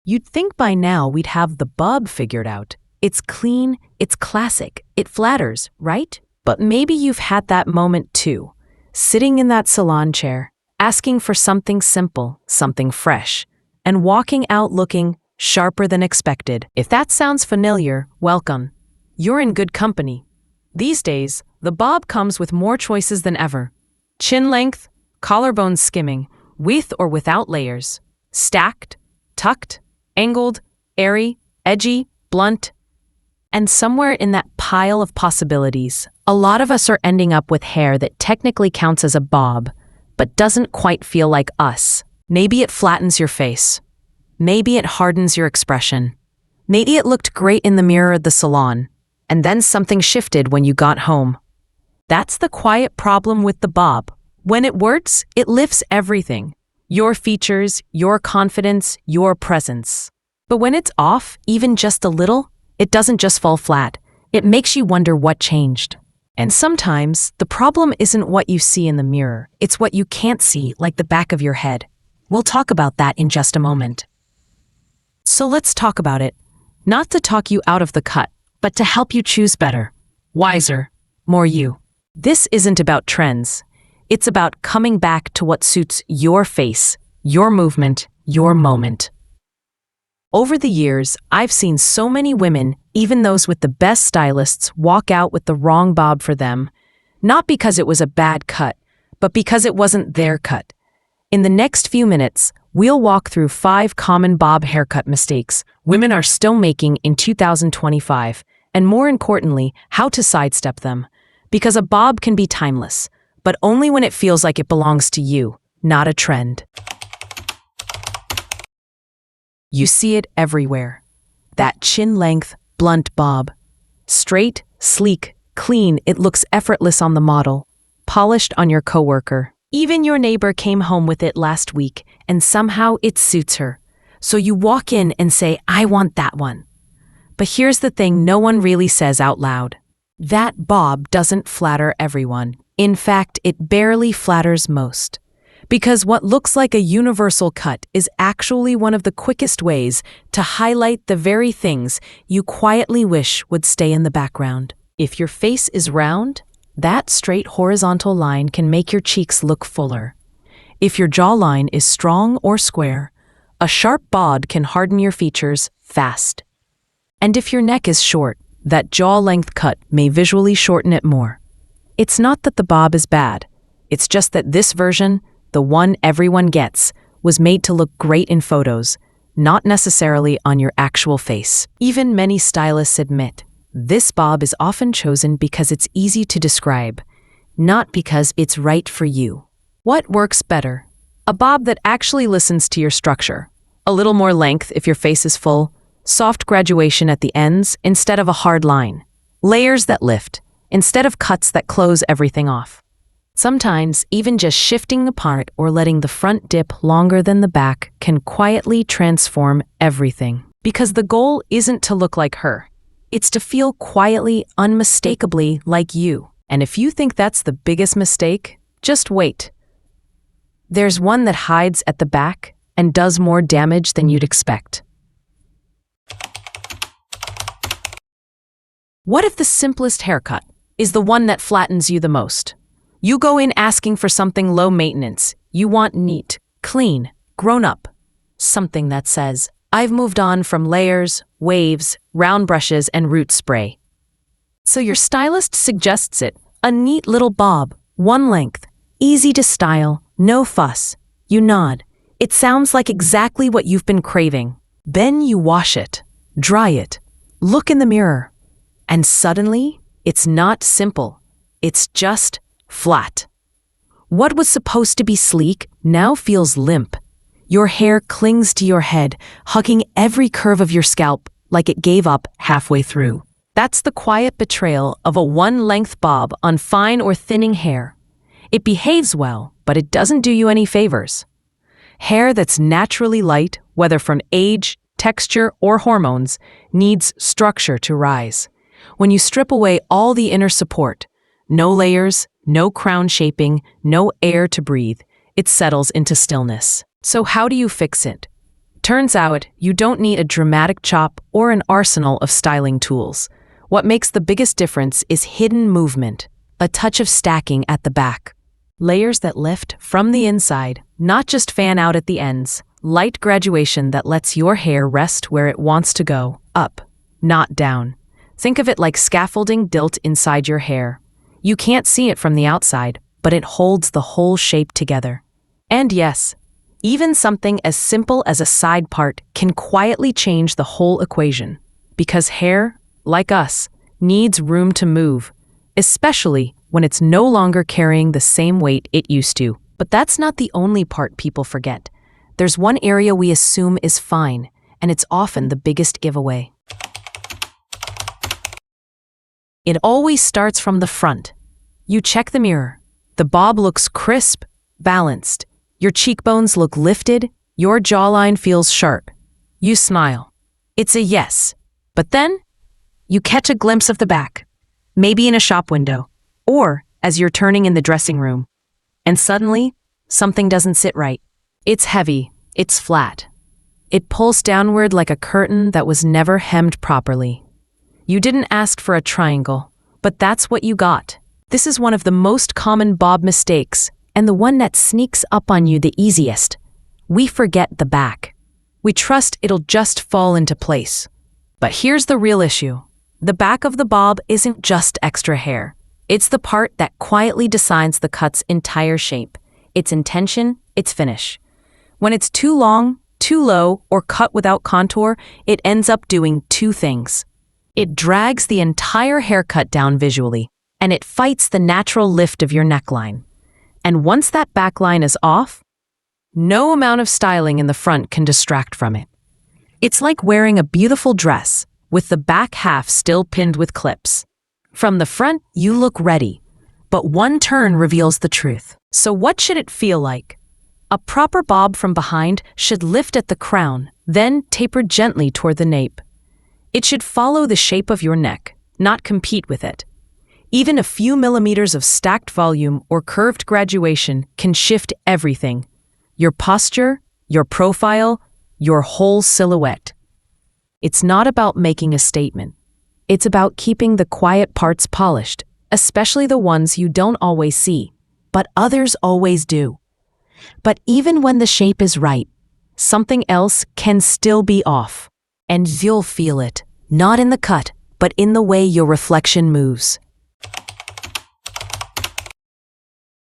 You'd think by now we'd have the bob figured out. It's clean, it's classic, it flatters, right? But maybe you've had that moment too, sitting in that salon chair, asking for something simple, something fresh, and walking out looking sharper than expected. If that sounds familiar, welcome. You're in good company. These days, the bob comes with more choices than ever. Chin length, collarbone skimming, with or without layers, stacked, tucked, angled, airy, edgy, blunt. And somewhere in that pile of possibilities, a lot of us are ending up with hair that technically counts as a bob, but doesn't quite feel like us. Maybe it flattens your face. Maybe it hardens your expression. Maybe it looked great in the mirror at the salon, and then something shifted when you got home. That's the quiet problem with the bob. When it works, it lifts everything. Your features, your confidence, your presence. But when it's off, even just a little, it doesn't just fall flat. It makes you wonder what changed. And sometimes, the problem isn't what you see in the mirror. It's what you can't see, like the back of your head. We'll talk about that in just a moment. So let's talk about it. Not to talk you out of the cut, but to help you choose better, wiser, more you. This isn't about trends. It's about coming back to what suits your face, your movement, your moment. Over the years, I've seen so many women, even those with the best stylists, walk out with the wrong bob for them, not because it was a bad cut, but because it wasn't their cut. In the next few minutes, we'll walk through 5 common bob haircut mistakes women are still making in 2025, and more importantly, how to sidestep them. Because a bob can be timeless, but only when it feels like it belongs to you, not a trend. You see it everywhere. That chin-length, blunt bob. Straight, sleek, clean, it looks effortless on the model. Polished on your coworker. Even your neighbor came home with it last week, and somehow it suits her. So you walk in and say, I want that one. But here's the thing no one really says out loud. That bob doesn't flatter everyone. In fact, it barely flatters most. Because what looks like a universal cut is actually one of the quickest ways to highlight the very things you quietly wish would stay in the background. If your face is round, that straight horizontal line can make your cheeks look fuller. If your jawline is strong or square, a sharp bob can harden your features fast. And if your neck is short, that jaw-length cut may visually shorten it more. It's not that the bob is bad. It's just that this version, the one everyone gets, was made to look great in photos, not necessarily on your actual face. Even many stylists admit, this bob is often chosen because it's easy to describe, not because it's right for you. What works better? A bob that actually listens to your structure. A little more length if your face is full, soft graduation at the ends instead of a hard line. Layers that lift, instead of cuts that close everything off. Sometimes, even just shifting the part or letting the front dip longer than the back can quietly transform everything. Because the goal isn't to look like her. It's to feel quietly, unmistakably like you. And if you think that's the biggest mistake, just wait. There's one that hides at the back and does more damage than you'd expect. What if the simplest haircut is the one that flattens you the most? You go in asking for something low maintenance. You want neat, clean, grown up. Something that says, I've moved on from layers, waves, round brushes, and root spray. So your stylist suggests it, a neat little bob, one length, easy to style, no fuss. You nod. It sounds like exactly what you've been craving. Then you wash it, dry it, look in the mirror. And suddenly, it's not simple. It's just flat. What was supposed to be sleek now feels limp. Your hair clings to your head, hugging every curve of your scalp like it gave up halfway through. That's the quiet betrayal of a one-length bob on fine or thinning hair. It behaves well, but it doesn't do you any favors. Hair that's naturally light, whether from age, texture, or hormones, needs structure to rise. When you strip away all the inner support, no layers, no crown shaping, no air to breathe, it settles into stillness. So how do you fix it? Turns out, you don't need a dramatic chop or an arsenal of styling tools. What makes the biggest difference is hidden movement, a touch of stacking at the back. Layers that lift from the inside, not just fan out at the ends. Light graduation that lets your hair rest where it wants to go, up, not down. Think of it like scaffolding built inside your hair. You can't see it from the outside, but it holds the whole shape together. And yes, even something as simple as a side part can quietly change the whole equation. Because hair, like us, needs room to move, especially when it's no longer carrying the same weight it used to. But that's not the only part people forget. There's one area we assume is fine, and it's often the biggest giveaway. It always starts from the front. You check the mirror. The bob looks crisp, balanced. Your cheekbones look lifted. Your jawline feels sharp. You smile. It's a yes. But then, you catch a glimpse of the back, maybe in a shop window, or as you're turning in the dressing room. And suddenly, something doesn't sit right. It's heavy, it's flat. It pulls downward like a curtain that was never hemmed properly. You didn't ask for a triangle, but that's what you got. This is one of the most common bob mistakes, and the one that sneaks up on you the easiest. We forget the back. We trust it'll just fall into place. But here's the real issue. The back of the bob isn't just extra hair. It's the part that quietly decides the cut's entire shape, its intention, its finish. When it's too long, too low, or cut without contour, it ends up doing two things. It drags the entire haircut down visually, and it fights the natural lift of your neckline. And once that back line is off, no amount of styling in the front can distract from it. It's like wearing a beautiful dress, with the back half still pinned with clips. From the front, you look ready, but one turn reveals the truth. So what should it feel like? A proper bob from behind should lift at the crown, then taper gently toward the nape. It should follow the shape of your neck, not compete with it. Even a few millimeters of stacked volume or curved graduation can shift everything. Your posture, your profile, your whole silhouette. It's not about making a statement. It's about keeping the quiet parts polished, especially the ones you don't always see, but others always do. But even when the shape is right, something else can still be off. And you'll feel it, not in the cut, but in the way your reflection moves.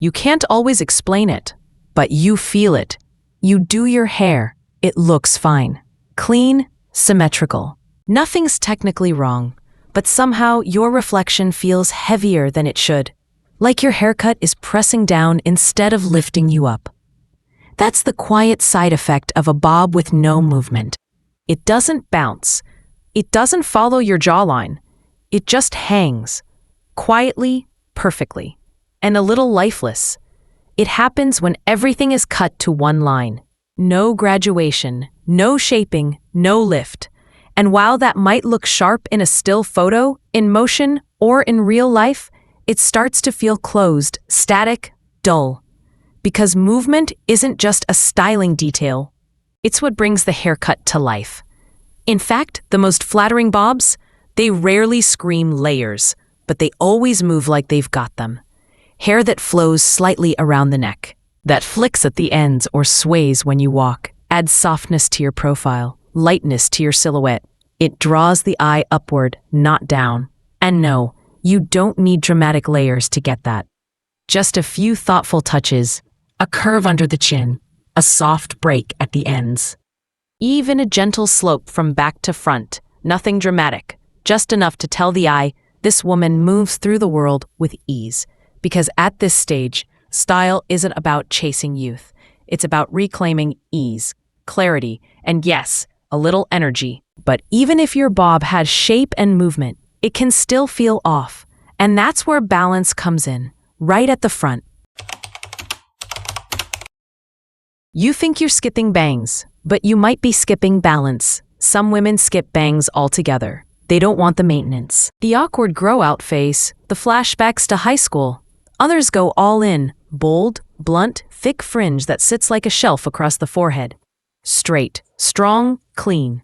You can't always explain it, but you feel it. You do your hair, it looks fine. Clean, symmetrical. Nothing's technically wrong, but somehow your reflection feels heavier than it should. Like your haircut is pressing down instead of lifting you up. That's the quiet side effect of a bob with no movement. It doesn't bounce. It doesn't follow your jawline. It just hangs. Quietly, perfectly. And a little lifeless. It happens when everything is cut to one line. No graduation, no shaping, no lift. And while that might look sharp in a still photo, in motion, or in real life, it starts to feel closed, static, dull. Because movement isn't just a styling detail. It's what brings the haircut to life. In fact, the most flattering bobs, they rarely scream layers, but they always move like they've got them. Hair that flows slightly around the neck, that flicks at the ends or sways when you walk, adds softness to your profile, lightness to your silhouette. It draws the eye upward, not down. And no, you don't need dramatic layers to get that. Just a few thoughtful touches, a curve under the chin, a soft break at the ends. Even a gentle slope from back to front, nothing dramatic, just enough to tell the eye this woman moves through the world with ease. Because at this stage, style isn't about chasing youth. It's about reclaiming ease, clarity, and yes, a little energy. But even if your bob has shape and movement, it can still feel off. And that's where balance comes in, right at the front. You think you're skipping bangs, but you might be skipping balance. Some women skip bangs altogether. They don't want the maintenance, the awkward grow-out phase, the flashbacks to high school. Others go all in, bold, blunt, thick fringe that sits like a shelf across the forehead. Straight, Strong, clean.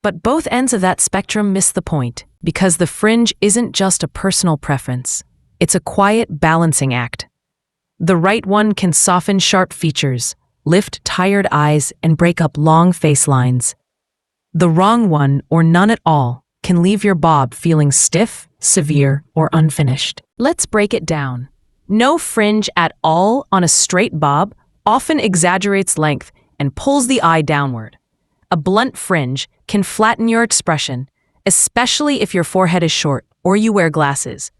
But both ends of that spectrum miss the point, because the fringe isn't just a personal preference. It's a quiet balancing act. The right one can soften sharp features, lift tired eyes, and break up long face lines. The wrong one, or none at all, can leave your bob feeling stiff, severe, or unfinished. Let's break it down. No fringe at all on a straight bob often exaggerates length and pulls the eye downward. A blunt fringe can flatten your expression, especially if your forehead is short or you wear glasses.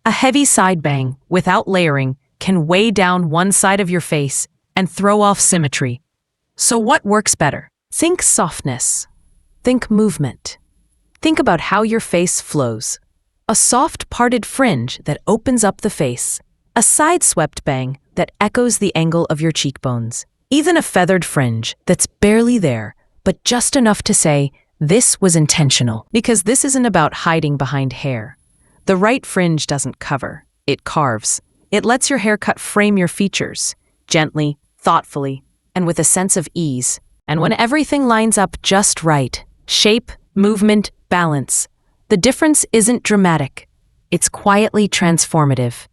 A heavy side bang, without layering, can weigh down one side of your face and throw off symmetry. So what works better? Think softness. Think movement. Think about how your face flows. A soft parted fringe that opens up the face. A side-swept bang that echoes the angle of your cheekbones. Even a feathered fringe that's barely there, but just enough to say, this was intentional. Because this isn't about hiding behind hair. The right fringe doesn't cover, it carves. It lets your haircut frame your features, gently, thoughtfully, and with a sense of ease. And when everything lines up just right, shape, movement, balance, the difference isn't dramatic. It's quietly transformative.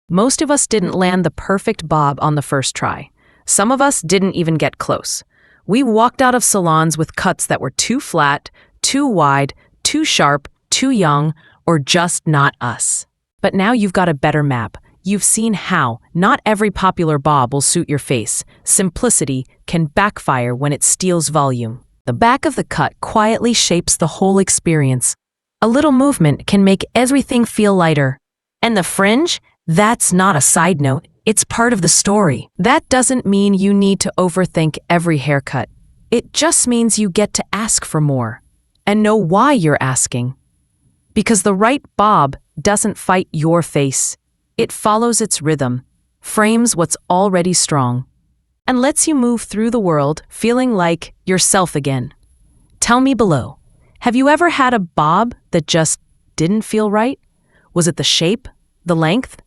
Most of us didn't land the perfect bob on the first try. Some of us didn't even get close. We walked out of salons with cuts that were too flat, too wide, too sharp, too young, or just not us. But now you've got a better map. You've seen how not every popular bob will suit your face. Simplicity can backfire when it steals volume. The back of the cut quietly shapes the whole experience. A little movement can make everything feel lighter. And the fringe? That's not a side note. It's part of the story. That doesn't mean you need to overthink every haircut. It just means you get to ask for more and know why you're asking. Because the right bob doesn't fight your face. It follows its rhythm, frames what's already strong, and lets you move through the world feeling like yourself again. Tell me below, have you ever had a bob that just didn't feel right? Was it the shape, the length,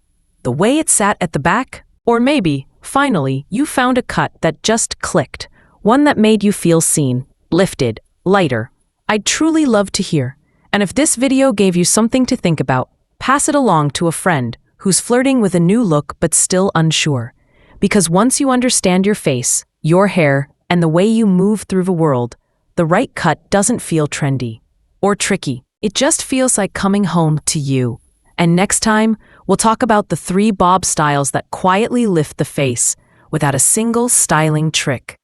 the way it sat at the back? Or maybe, finally, you found a cut that just clicked, one that made you feel seen, lifted, lighter. I'd truly love to hear. And if this video gave you something to think about, pass it along to a friend who's flirting with a new look but still unsure. Because once you understand your face, your hair, and the way you move through the world, the right cut doesn't feel trendy or tricky. It just feels like coming home to you. And next time, we'll talk about the 3 bob styles that quietly lift the face without a single styling trick.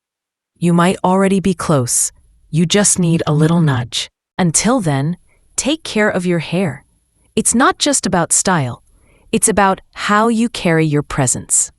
You might already be close. You just need a little nudge. Until then, take care of your hair. It's not just about style. It's about how you carry your presence.